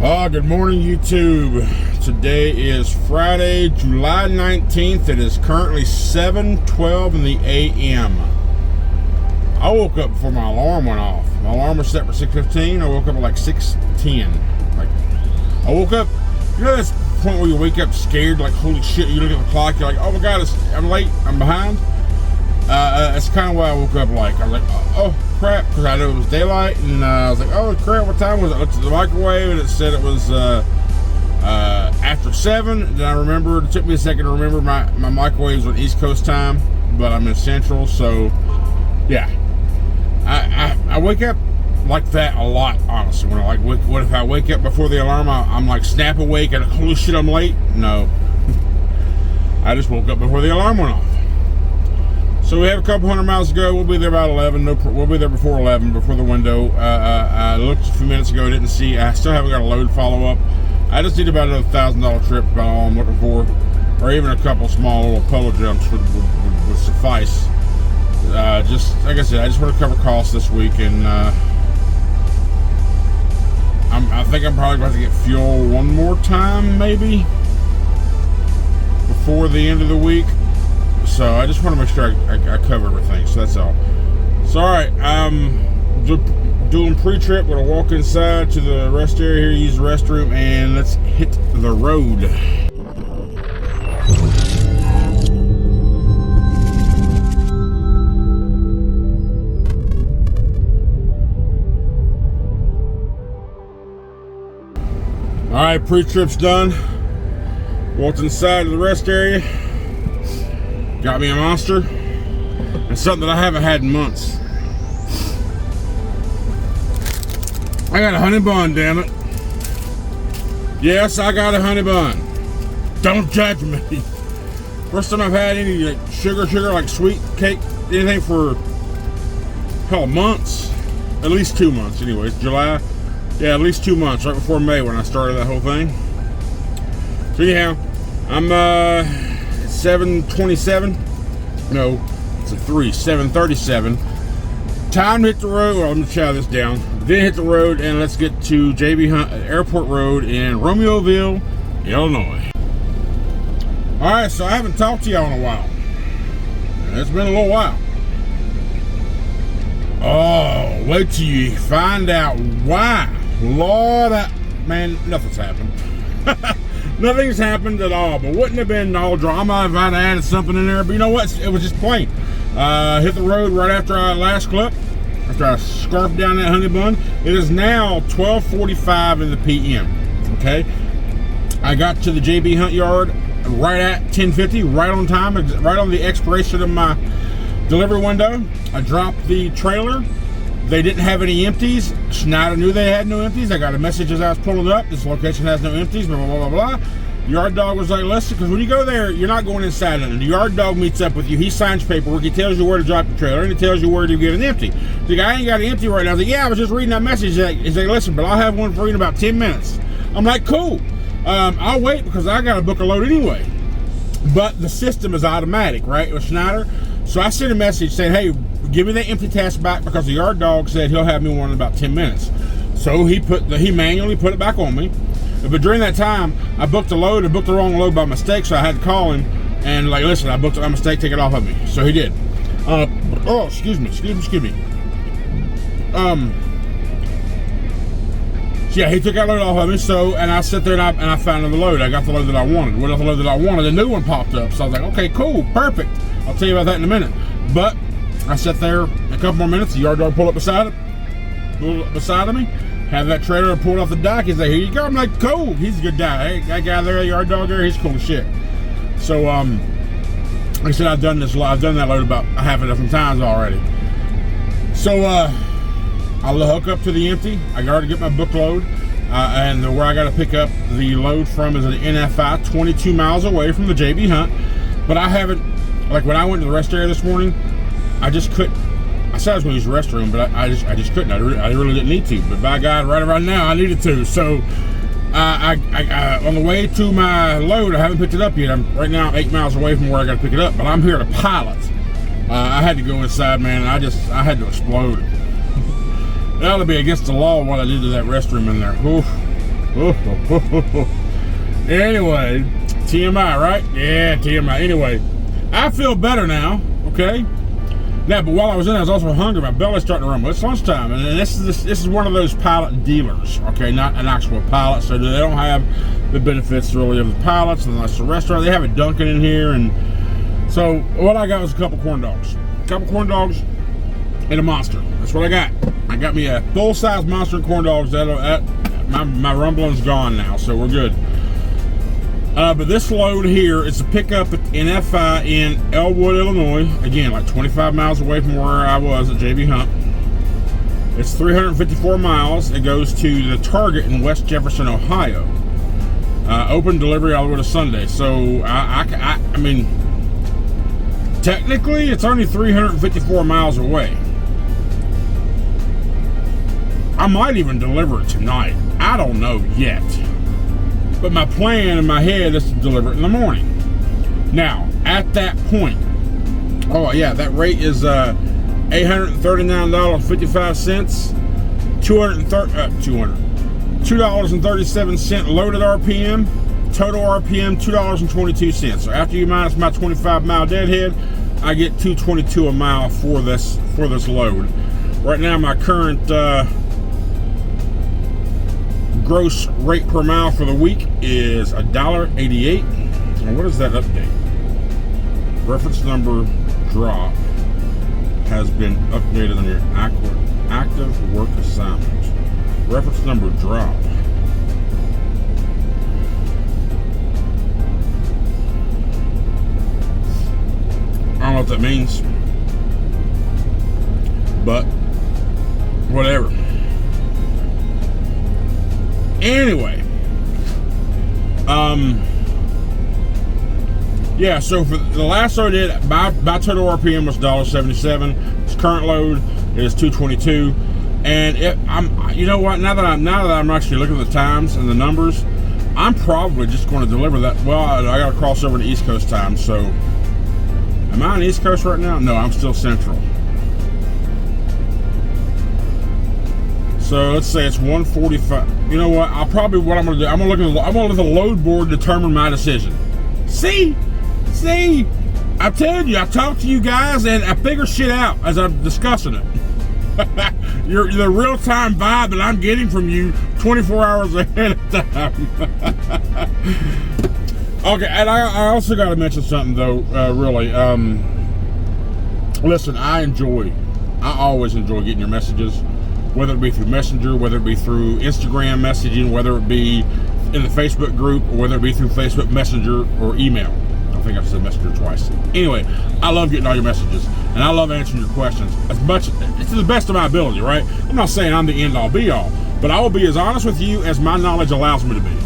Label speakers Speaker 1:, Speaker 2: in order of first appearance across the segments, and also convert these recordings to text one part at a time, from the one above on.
Speaker 1: Good morning, YouTube. Today is Friday, July 19th. It is currently 7:12 in the a.m. I woke up before my alarm went off. My alarm was set for 6:15. I woke up at like 6:10. I woke up, you know this point where you wake up scared, like holy shit, you look at the clock, you're like, oh my god, I'm late, I'm behind. That's kind of why I woke up like. I was like, oh crap, because I knew it was daylight, and I was like, oh crap, what time was it? I looked at the microwave, and it said it was after 7. Then I remembered, it took me a second to remember my microwave's on East Coast time, but I'm in Central, so yeah. I wake up like that a lot, honestly. When I what if I wake up before the alarm, I'm like snap awake and holy shit, I'm late? No. I just woke up before the alarm went off. So we have a couple hundred miles to go. We'll be there about 11. We'll be there before 11, before the window. I looked a few minutes ago, didn't see. I still haven't got a load follow-up. I just need about another $1,000 trip, about all I'm looking for. Or even a couple small little polo jumps would suffice. Just, like I said, I just want to cover costs this week. And I think I'm probably going to get fuel one more time, maybe, before the end of the week. So I just want to make sure I cover everything. So that's all. So alright, doing pre-trip. We're going to walk inside to the rest area here, use the restroom, and let's hit the road. Alright, pre-trip's done. Walked inside to the rest area. Got me a Monster, and something that I haven't had in months. I got a honey bun, damn it. Yes, I got a honey bun. Don't judge me. First time I've had any like sugar, like sweet cake, anything for hell months. At least 2 months, anyways. July, yeah, at least 2 months, right before May when I started that whole thing. So yeah, I'm 7:27. No, it's a 7:37. Time to hit the road. Well, let me chow this down. Then hit the road and let's get to JB Hunt Airport Road in Romeoville, Illinois. Alright, so I haven't talked to y'all in a while. It's been a little while. Oh, wait till you find out why. Lord, man, nothing's happened. Nothing's happened at all, but wouldn't have been all drama if I'd added something in there. But you know what? It was just plain. Hit the road right after our last clip, after I scarfed down that honey bun. It is now 12:45 in the p.m. Okay, I got to the JB Hunt yard right at 10:50, right on time, right on the expiration of my delivery window. I dropped the trailer. They didn't have any empties. Schneider knew they had no empties. I got a message as I was pulling up. This location has no empties, blah, blah, blah, blah. Yard dog was like, listen, because when you go there, you're not going inside. And the yard dog meets up with you. He signs paperwork. He tells you where to drop the trailer, and he tells you where to get an empty. The guy ain't got an empty right now. I was like, yeah, I was just reading that message. He's like, listen, but I'll have one for you in about 10 minutes. I'm like, cool. I'll wait because I got to book a load anyway. But the system is automatic, right, with Schneider. So I sent a message saying, hey, give me that empty task back because the yard dog said he'll have me one in about 10 minutes. So he manually put it back on me. But during that time, I booked a load and booked the wrong load by mistake, so I had to call him and like, listen, I booked it by mistake, take it off of me. So he did. Oh, excuse me. So yeah, he took that load off of me. So, and I sat there and I found another load. I got the load that I wanted. What the load that I wanted? A new one popped up. So I was like, okay, cool, perfect. I'll tell you about that in a minute. But I sat there a couple more minutes. The yard dog pulled up beside of me. Had that trailer pulled off the dock. He's like, here you go. I'm like, cool. He's a good guy. Hey, that guy there, the yard dog there, he's cool as shit. So, like I said, I've done that load about a half a dozen times already. So, I'll hook up to the empty. I got to get my book load. And where I got to pick up the load from is an NFI 22 miles away from the JB Hunt. But I haven't, like when I went to the rest area this morning, I just couldn't. I said I was going to use the restroom, but I just couldn't. I really didn't need to. But by God, right around now, I needed to. So, I on the way to my load, I haven't picked it up yet. I'm right now 8 miles away from where I got to pick it up. But I'm here to pilot. I had to go inside, man. I had to explode. That ought to be against the law what I did to that restroom in there. Oof. Anyway, TMI, right? Yeah, TMI. Anyway, I feel better now, okay? Now, but while I was in, I was also hungry. My belly's starting to rumble. It's lunchtime, and this is one of those pilot dealers, okay? Not an actual pilot, so they don't have the benefits really of the pilots unless the restaurant. They have a Dunkin' in here, and so what I got was a couple corn dogs. And a Monster. That's what I got. I got me a full-size Monster and corn dogs. My rumbling's gone now, so we're good. But this load here is a pickup at SFI in Elwood, Illinois. Again, like 25 miles away from where I was at JB Hunt. It's 354 miles. It goes to the Target in West Jefferson, Ohio. Open delivery all the way to Sunday. So, I mean, technically, it's only 354 miles away. I might even deliver it tonight. I don't know yet. But my plan in my head is to deliver it in the morning. Now, at that point, oh yeah, that rate is $839.55, $2.37 loaded RPM, total RPM $2.22. So after you minus my 25-mile deadhead, I get $2.22 a mile for this load. Right now, my current gross rate per mile for the week is $1.88. And what is that update? Reference number drop has been updated on your active work assignment. Reference number drop. I don't know what that means, but whatever. Anyway, yeah, so for the last load I did, my total RPM was $1.77. Its current load is $2.22. And you know what, now that I'm actually looking at the times and the numbers, I'm probably just going to deliver that. Well, I got to cross over to East Coast time, so am I on East Coast right now? No, I'm still Central. So let's say it's 1:45. You know what? I'm gonna do. I'm gonna let the load board determine my decision. See, I'm telling you, I talk to you guys and I figure shit out as I'm discussing it. You're the real-time vibe that I'm getting from you 24 hours ahead of time. Okay, and I also got to mention something though. Really, listen, I always enjoy getting your messages. Whether it be through Messenger, whether it be through Instagram messaging, whether it be in the Facebook group, or whether it be through Facebook Messenger or email. I think I've said Messenger twice. Anyway, I love getting all your messages, and I love answering your questions to the best of my ability, right? I'm not saying I'm the end-all, be-all, but I will be as honest with you as my knowledge allows me to be.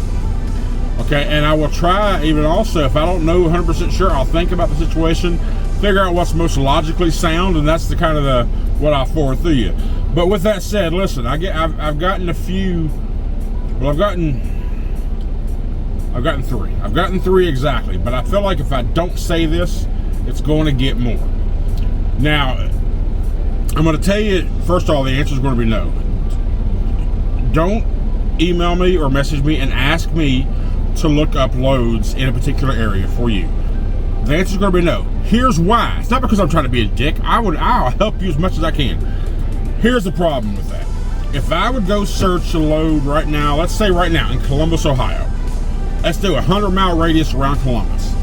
Speaker 1: Okay, and I will try, even also, if I don't know 100% sure, I'll think about the situation, figure out what's most logically sound, and that's the kind of what I'll forward through you. But with that said, listen, I've gotten a few. Well, I've gotten 3. I've gotten 3 exactly. But I feel like if I don't say this, it's going to get more. Now, I'm going to tell you, first of all, the answer is going to be no. Don't email me or message me and ask me to look up loads in a particular area for you. The answer is going to be no. Here's why. It's not because I'm trying to be a dick. I'll help you as much as I can. Here's the problem with that. If I would go search a load right now, let's say right now in Columbus, Ohio, let's do a 100-mile radius around Columbus.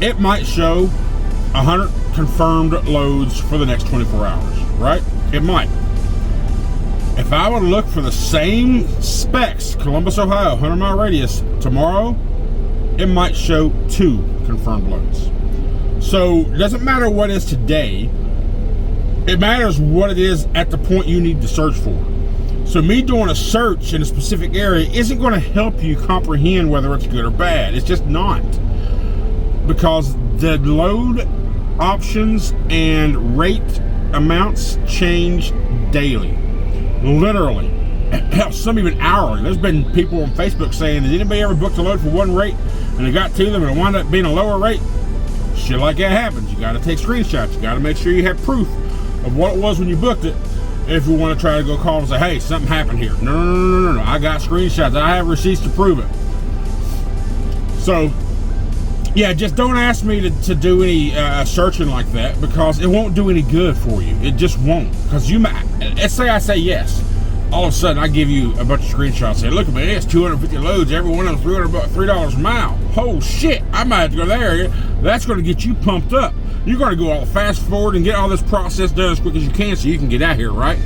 Speaker 1: It might show 100 confirmed loads for the next 24 hours, right? It might. If I would look for the same specs, Columbus, Ohio, 100-mile radius, tomorrow, it might show 2 confirmed loads. So it doesn't matter what it is today. It matters what it is at the point you need to search for. So me doing a search in a specific area isn't going to help you comprehend whether it's good or bad. It's just not. Because the load options and rate amounts change daily. Literally. Hell, some even hourly. There's been people on Facebook saying, did anybody ever book a load for one rate and it got to them and it wound up being a lower rate? Shit like that happens. You got to take screenshots. You got to make sure you have proof of what it was when you booked it. if you want to try to go call and say, hey, something happened here. No. I got screenshots. I have receipts to prove it. So, yeah, just don't ask me to do any searching like that, because it won't do any good for you. It just won't. Because let's say I say yes. All of a sudden, I give you a bunch of screenshots. Say, look at me, it's 250 loads. Every one of them $3 a mile. Oh, shit. I might have to go there. That's going to get you pumped up. You're going to go all fast forward and get all this process done as quick as you can so you can get out here, right?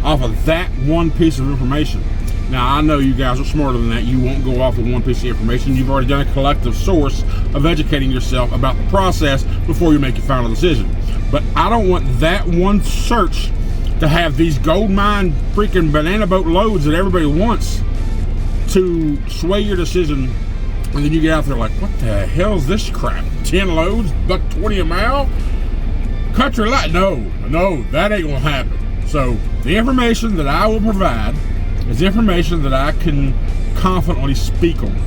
Speaker 1: Off of that one piece of information. Now, I know you guys are smarter than that. You won't go off of one piece of information. You've already done a collective source of educating yourself about the process before you make your final decision. But I don't want that one search to have these gold mine freaking banana boat loads that everybody wants to sway your decision, and then you get out there like, what the hell is this crap? 10 loads, $1.20 a mile? Country light? No, that ain't gonna happen. So the information that I will provide is information that I can confidently speak on.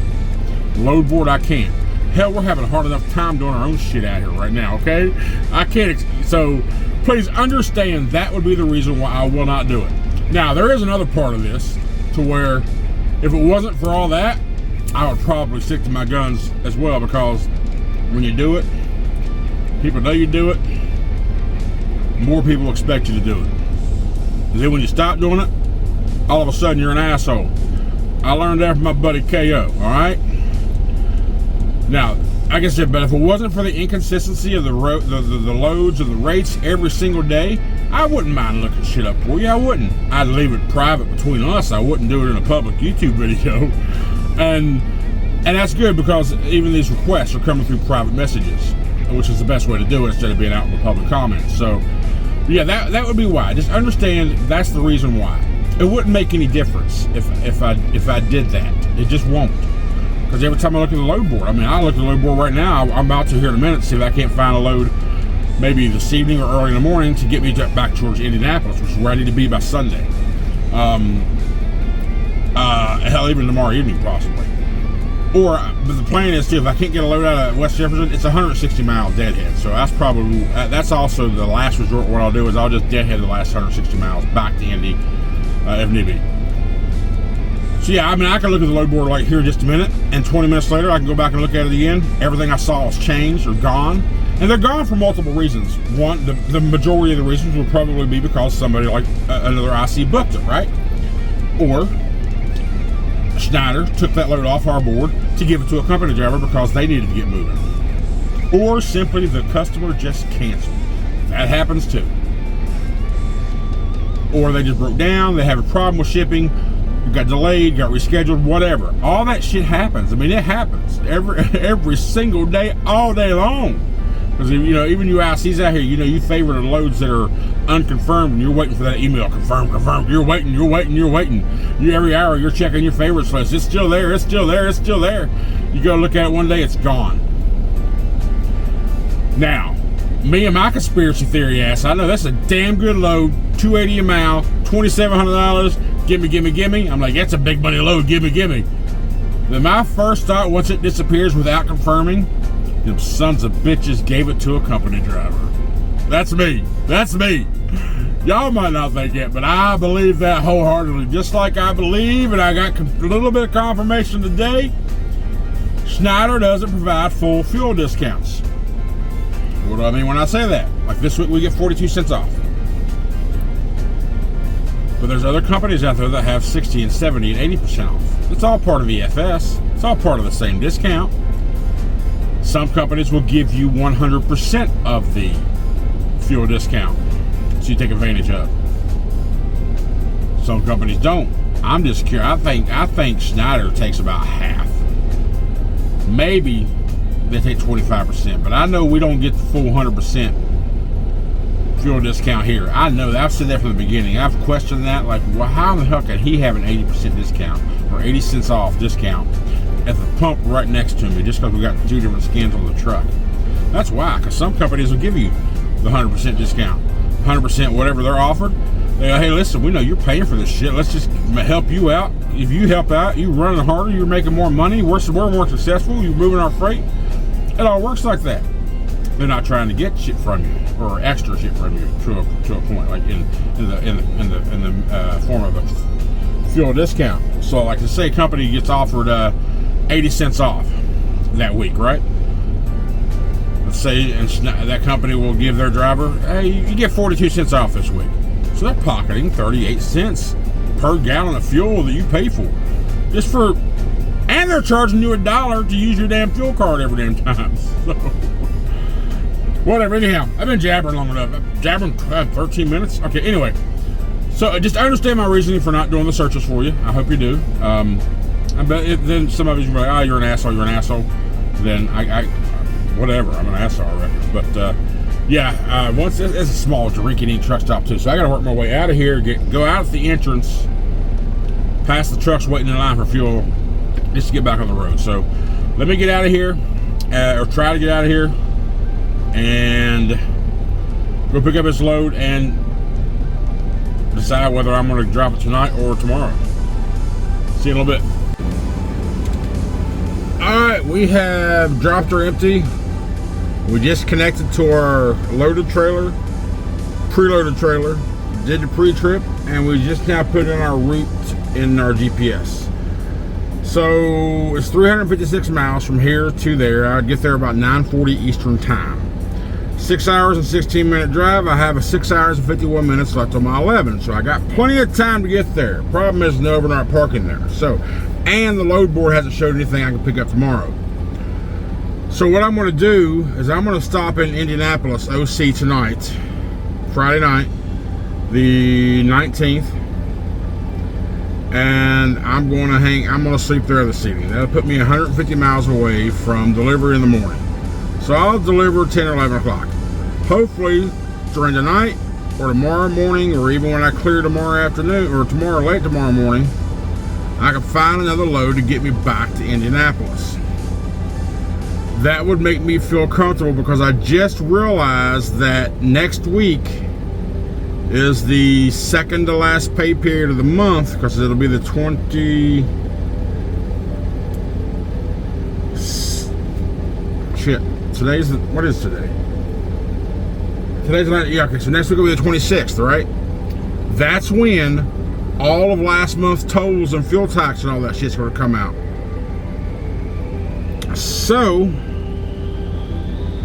Speaker 1: Load board, I can't. Hell, we're having a hard enough time doing our own shit out here right now, okay? I can't, so please understand that would be the reason why I will not do it. Now, there is another part of this to where if it wasn't for all that, I would probably stick to my guns as well, because when you do it, people know you do it, more people expect you to do it. And then when you stop doing it, all of a sudden you're an asshole. I learned that from my buddy KO, all right? Now, like I said, but if it wasn't for the inconsistency of the loads and the rates every single day, I wouldn't mind looking shit up for you. I wouldn't. I'd leave it private between us. I wouldn't do it in a public YouTube video. And that's good, because even these requests are coming through private messages, which is the best way to do it instead of being out in the public comments. So, yeah, that would be why. Just understand that's the reason why. It wouldn't make any difference if I did that. It just won't. Because every time I look at the load board, I mean, I look at the load board right now. I'm about to here in a minute see if I can't find a load maybe this evening or early in the morning to get me back towards Indianapolis, which is where I need to be by Sunday. Hell, even tomorrow evening possibly. But the plan is too, if I can't get a load out of West Jefferson, it's 160 mile deadhead. So that's also the last resort. What I'll do is I'll just deadhead the last 160 miles back to Indy if need be. So yeah, I mean, I can look at the load board right here in just a minute, and 20 minutes later, I can go back and look at it again. Everything I saw has changed or gone. And they're gone for multiple reasons. One, the majority of the reasons will probably be because somebody like another IC booked it, right? Or Schneider took that load off our board to give it to a company driver because they needed to get moving. Or simply the customer just canceled. That happens too. Or they just broke down, they have a problem with shipping, got delayed, got rescheduled, whatever. All that shit happens. I mean, it happens every single day, all day long. Because, you know, even you ICs out here, you know, you favor the loads that are unconfirmed, and you're waiting for that email, confirmed. You're waiting. Every hour, you're checking your favorites list. It's still there. You go look at it one day, it's gone. Now, me and my conspiracy theory ass, I know that's a damn good load, $280 a mile, $2,700. Gimme. I'm like, that's a big money load. Gimme. Then my first thought, once it disappears without confirming, them sons of bitches gave it to a company driver. That's me. Y'all might not think that, but I believe that wholeheartedly. Just like I believe, and I got a little bit of confirmation today, Schneider doesn't provide full fuel discounts. What do I mean when I say that? Like this week we get 42 cents off. But there's other companies out there that have 60 and 70 and 80% off. It's all part of EFS. It's all part of the same discount. Some companies will give you 100% of the fuel discount, so you take advantage of. Some companies don't. I'm just curious. I think Schneider takes about half. Maybe they take 25%, but I know we don't get the full 100% fuel discount here. I know that. I've said that from the beginning. I've questioned that, like, well, how in the hell can he have an 80% discount or 80 cents off discount at the pump right next to me just because we got two different skins on the truck? That's why, because some companies will give you the 100% discount, 100% whatever they're offered. They go, hey, listen, we know you're paying for this shit. Let's just help you out. If you help out, you're running harder, you're making more money, we're more successful, you're moving our freight. It all works like that. They're not trying to get shit from you. or extra shit from you to a point, like in the form of a fuel discount. So, like to say, a company gets offered 80 cents off that week, right? Let's say, and that company will give their driver, hey, you get 42 cents off this week. So they're pocketing 38 cents per gallon of fuel that you pay for, just for, and they're charging you $1 to use your damn fuel card every damn time. So, whatever. Anyhow, I've been jabbering long enough. I'm jabbering 13 minutes. Okay. Anyway, so just understand my reasoning for not doing the searches for you. I hope you do. I bet then some of you will be like, oh, you're an asshole. You're an asshole. Then I whatever. I'm an asshole, I reckon. But yeah, once it's a small drinking truck stop too, so I got to work my way out of here. Go out at the entrance, past the trucks waiting in line for fuel, just to get back on the road. So let me get out of here, or try to get out of here, and go pick up this load and decide whether I'm going to drop it tonight or tomorrow. See you in a little bit. Alright, we have dropped her empty. We just connected to our loaded trailer, preloaded trailer, did the pre-trip, and we just now put in our route in our GPS. So it's 356 miles from here to there. I'd get there about 9:40 Eastern time. 6 hours and 16-minute drive. I have a 6 hours and 51 minutes left on my 11, so I got plenty of time to get there. Problem is no overnight parking there. So, and the load board hasn't showed anything I can pick up tomorrow. So what I'm going to do is I'm going to stop in Indianapolis, OC tonight, Friday night, the 19th, and I'm going to sleep there this evening. That'll put me 150 miles away from delivery in the morning. So I'll deliver 10 or 11 o'clock. Hopefully during the night or tomorrow morning, or even when I clear tomorrow afternoon or late tomorrow morning, I can find another load to get me back to Indianapolis. That would make me feel comfortable, because I just realized that next week is the second to last pay period of the month, because it'll be the 20... Shit. What is today? Today's the, yeah, okay, so next week will be the 26th, right? That's when all of last month's tolls and fuel tax and all that shit's going to come out. So,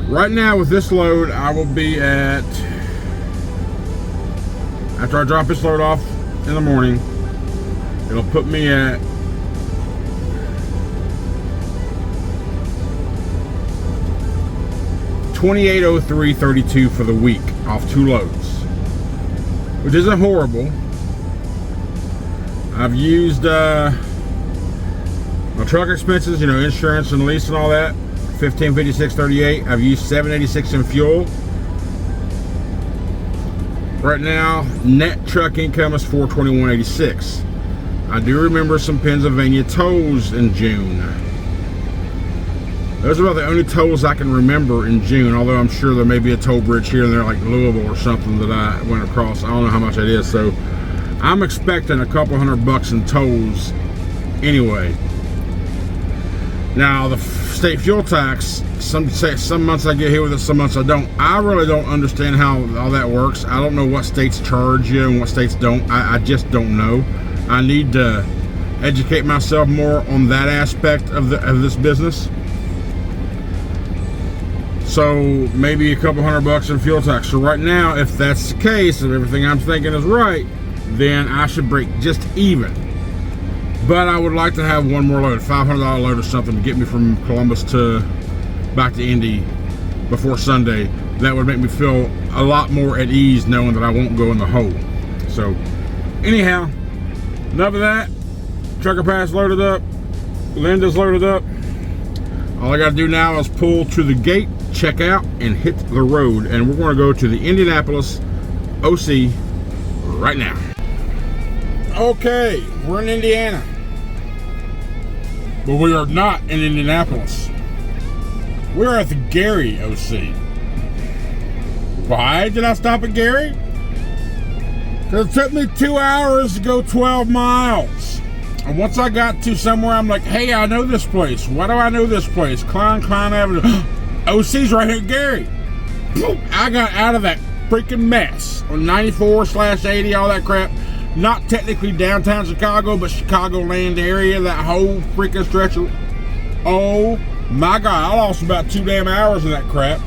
Speaker 1: right now with this load, I will be at, after I drop this load off in the morning, it'll put me at $28.03.32 for the week off 2 loads, which isn't horrible. I've used my truck expenses, insurance and lease and all that, $15.56.38. I've used $7.86 in fuel. Right now, net truck income is $421.86. I do remember some Pennsylvania tolls in June. Those are about the only tolls I can remember in June, although I'm sure there may be a toll bridge here and there like Louisville or something that I went across. I don't know how much that is, so I'm expecting a couple $100 in tolls anyway. Now, the state fuel tax, some months I get hit with it, some months I don't. I really don't understand how all that works. I don't know what states charge you and what states don't. I just don't know. I need to educate myself more on that aspect of this business. So maybe a couple $100 in fuel tax. So right now, if that's the case, if everything I'm thinking is right, then I should break just even. But I would like to have one more load, a $500 load or something, to get me from Columbus to back to Indy before Sunday. That would make me feel a lot more at ease knowing that I won't go in the hole. So anyhow, enough of that. Trucker Pass loaded up. Linda's loaded up. All I got to do now is pull to the gate, check out, and hit the road. And we're going to go to the Indianapolis OC right now. Okay, we're in Indiana. But we are not in Indianapolis. We're at the Gary OC. Why did I stop at Gary? Because it took me 2 hours to go 12 miles. And once I got to somewhere, I'm like, hey, I know this place. Why do I know this place? Klein Avenue. OC's right here at Gary. I got out of that freaking mess on 94/80, all that crap. Not technically downtown Chicago, but Chicagoland area, that whole freaking stretch of, oh my God, I lost about 2 damn hours of that crap.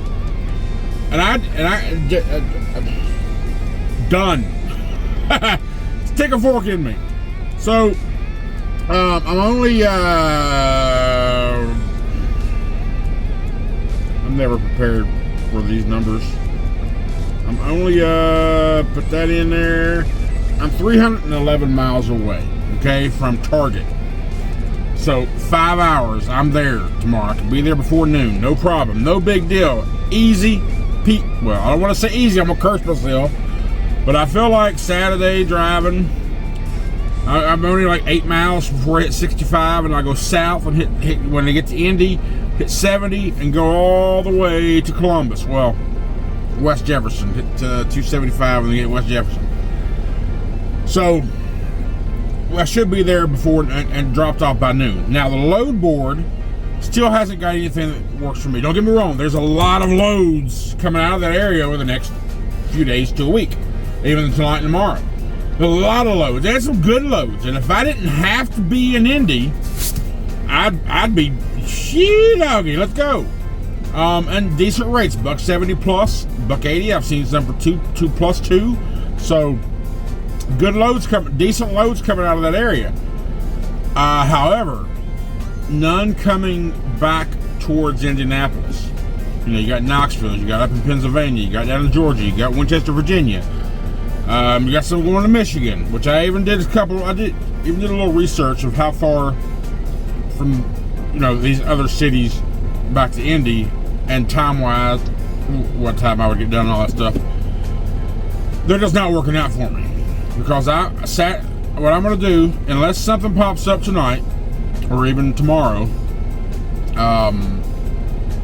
Speaker 1: And I done. Stick a fork in me. So, I'm only, I'm never prepared for these numbers. I'm only, put that in there. I'm 311 miles away, okay, from Target. So 5 hours, I'm there tomorrow. I can be there before noon, no problem, no big deal. Easy, well, I don't want to say easy, I'm gonna curse myself, but I feel like Saturday driving, I'm only like 8 miles before I hit 65, and I go south and hit when I get to Indy, hit 70, and go all the way to Columbus. Well, West Jefferson, hit 275, and then get West Jefferson. So, I should be there before and dropped off by noon. Now, the load board still hasn't got anything that works for me. Don't get me wrong, there's a lot of loads coming out of that area over the next few days to a week, even tonight and tomorrow. A lot of loads. There's some good loads, and if I didn't have to be in Indy, I'd be doggy. Let's go. And decent rates, $170 plus, $180. I've seen some for two plus two. So good loads coming, decent loads coming out of that area. However, none coming back towards Indianapolis. You know, you got Knoxville, you got up in Pennsylvania, you got down in Georgia, you got Winchester, Virginia. You got some going to Michigan, which I even did a little research of how far from, you know, these other cities back to Indy, and time-wise, what time I would get done and all that stuff. They're just not working out for me, because what I'm going to do, unless something pops up tonight or even tomorrow,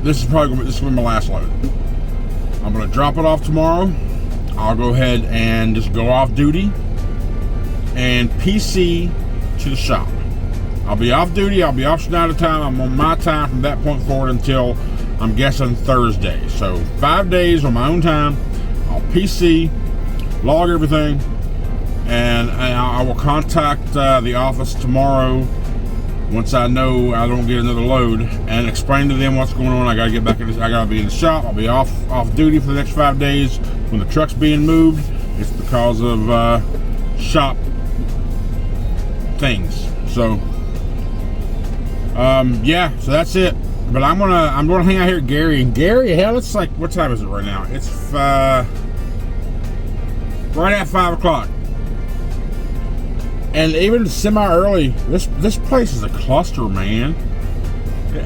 Speaker 1: this is probably going to be my last load. I'm going to drop it off tomorrow. I'll go ahead and just go off duty and PC to the shop. I'll be off duty. I'll be off Schneider time. I'm on my time from that point forward until, I'm guessing, Thursday. So 5 days on my own time. I'll PC, log everything, and I will contact the office tomorrow once I know I don't get another load, and explain to them what's going on. I gotta get back in. I gotta be in the shop. I'll be off duty for the next 5 days. When the truck's being moved, it's because of shop things. So, yeah. So that's it. But I'm gonna hang out here at Gary. And Gary, hell, it's like, what time is it right now? It's right at 5 o'clock. And even semi-early, this place is a cluster, man.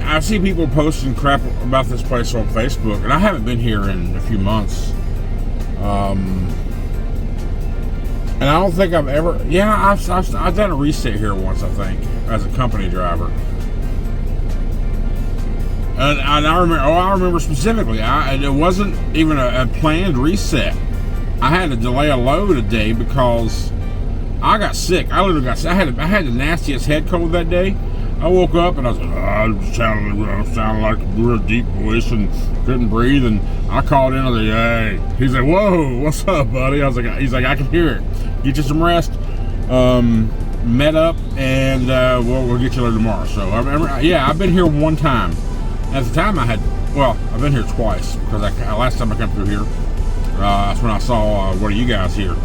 Speaker 1: I see people posting crap about this place on Facebook, and I haven't been here in a few months. And I don't think I've ever... Yeah, I've done a reset here once, I think, as a company driver. And I remember specifically, it wasn't even a planned reset. I had to delay a load a day because I got sick. I literally got sick. I had the nastiest head cold that day. I woke up and I was like, I sounded like a real deep voice and couldn't breathe. And I called in. I was like, hey. He's like, whoa, what's up, buddy? I was like, he's like, I can hear it. Get you some rest. Met up, and we'll get you later tomorrow. So I remember, yeah, I've been here one time. At the time, I've been here twice, because last time I came through here, that's when I saw one of you guys here.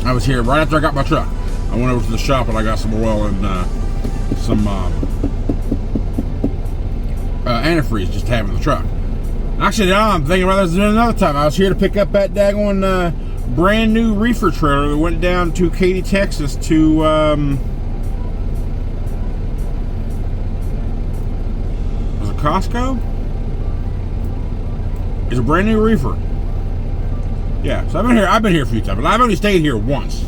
Speaker 1: I was here right after I got my truck. I went over to the shop and I got some oil and some antifreeze just to have in the truck. Actually, now I'm thinking about this another time. I was here to pick up that daggone brand new reefer trailer that went down to Katy, Texas to was it Costco? It's a brand new reefer. Yeah, so I've been here a few times, but I've only stayed here once.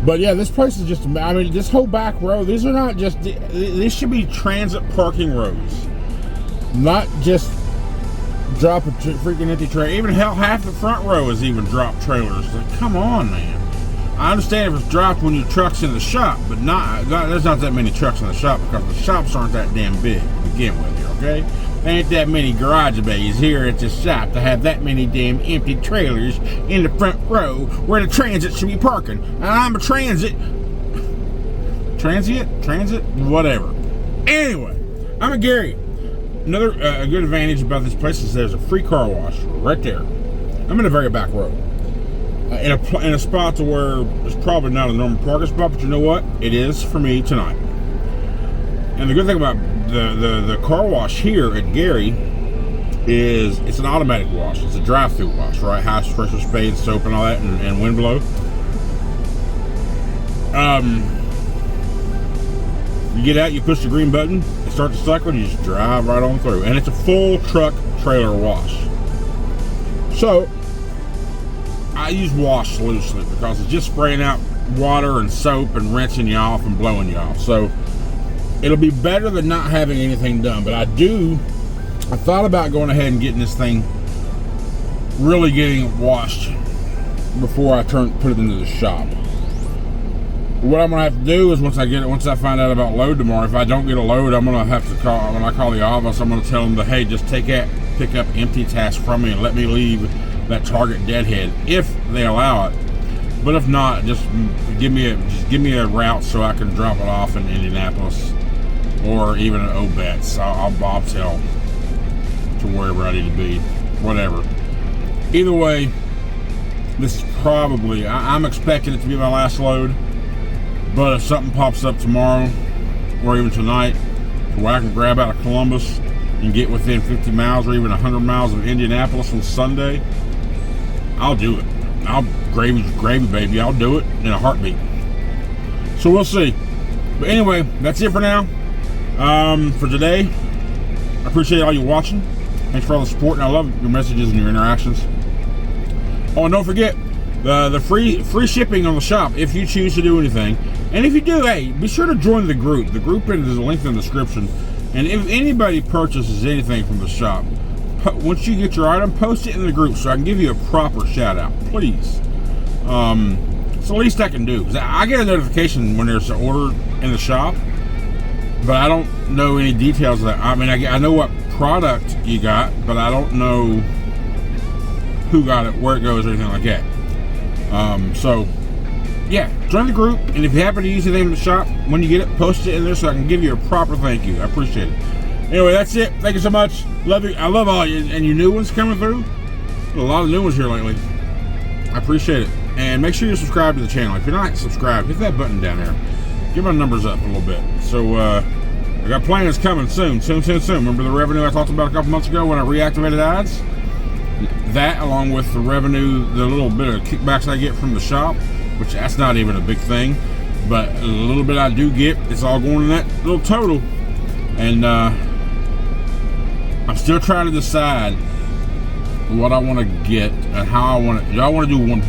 Speaker 1: But yeah, this place is just, I mean, this whole back row, these are not just, these should be transit parking rows. Not just drop a freaking empty trailer. Even hell, half the front row is even dropped trailers. Like, come on, man. I understand if it's dropped when your truck's in the shop, but there's not that many trucks in the shop because the shops aren't that damn big to begin with here, okay? There ain't that many garage bays here at the shop to have that many damn empty trailers in the front row where the transit should be parking. And I'm a transient, whatever. Anyway, I'm a Gary. Another a good advantage about this place is there's a free car wash right there. I'm in a very back row. In a spot to where it's probably not a normal parking spot, but you know what? It is for me tonight. And the good thing about the car wash here at Gary is it's an automatic wash. It's a drive-through wash, right? High pressure spade, soap, and all that, and wind blow. You get out, you push the green button, it starts to cycle, and you just drive right on through. And it's a full truck trailer wash. So I use wash loosely because it's just spraying out water and soap and rinsing you off and blowing you off. So it'll be better than not having anything done. But I thought about going ahead and getting this thing, really getting it washed before I put it into the shop. What I'm gonna have to do is once I find out about load tomorrow, if I don't get a load, I'm gonna have to call. When I call the office, I'm gonna tell them that, hey, just pick up empty tasks from me and let me leave that Target deadhead if they allow it. But if not, just give me a route so I can drop it off in Indianapolis or even at Obet's. I'll bobtail to wherever I need to be, whatever. Either way, this is probably, I'm expecting it to be my last load. But if something pops up tomorrow or even tonight to where I can grab out of Columbus and get within 50 miles or even 100 miles of Indianapolis on Sunday, I'll do it. I'll gravy baby. I'll do it in a heartbeat. So we'll see. But anyway, that's it for now. For today, I appreciate all you watching. Thanks for all the support, and I love your messages and your interactions. Oh, and don't forget the free shipping on the shop if you choose to do anything. And if you do, hey, be sure to join the group. The group is a link in the description. And if anybody purchases anything from the shop, once you get your item, post it in the group so I can give you a proper shout out, please. It's the least I can do. I get a notification when there's an order in the shop, but I don't know any details of that. I mean, I know what product you got, but I don't know who got it, where it goes, or anything like that. So yeah, join the group, and if you happen to use anything in the shop, when you get it, post it in there so I can give you a proper thank you. I appreciate it. Anyway, that's it. Thank you so much. Love you. I love all you and you new ones coming through. A lot of new ones here lately. I appreciate it. And make sure you subscribe to the channel. If you're not subscribed, hit that button down there. Get my numbers up a little bit. So I got plans coming soon. Remember the revenue I talked about a couple months ago when I reactivated ads? That, along with the revenue, the little bit of kickbacks I get from the shop, which that's not even a big thing, but a little bit I do get, it's all going in that little total. And I'm still trying to decide what I want to get and how I want to. Do I want to do one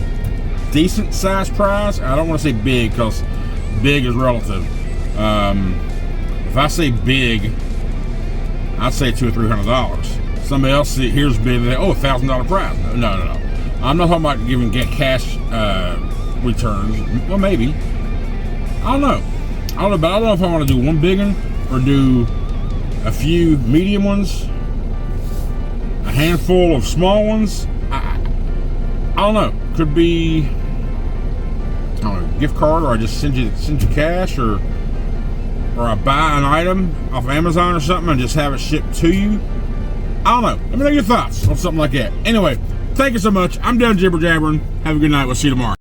Speaker 1: decent size prize? I don't want to say big because big is relative. If I say big, I'd say $200 or $300. Somebody else here's big, they $1,000 prize. No. I'm not talking about giving cash returns. Well, maybe. I don't know, but I don't know if I want to do one big one or do a few medium ones, a handful of small ones. I don't know. Could be, I don't know, gift card, or I just send you cash, or I buy an item off Amazon or something and just have it shipped to you. I don't know. Let me know your thoughts on something like that. Anyway, thank you so much. I'm done jibber jabbering. Have a good night. We'll see you tomorrow.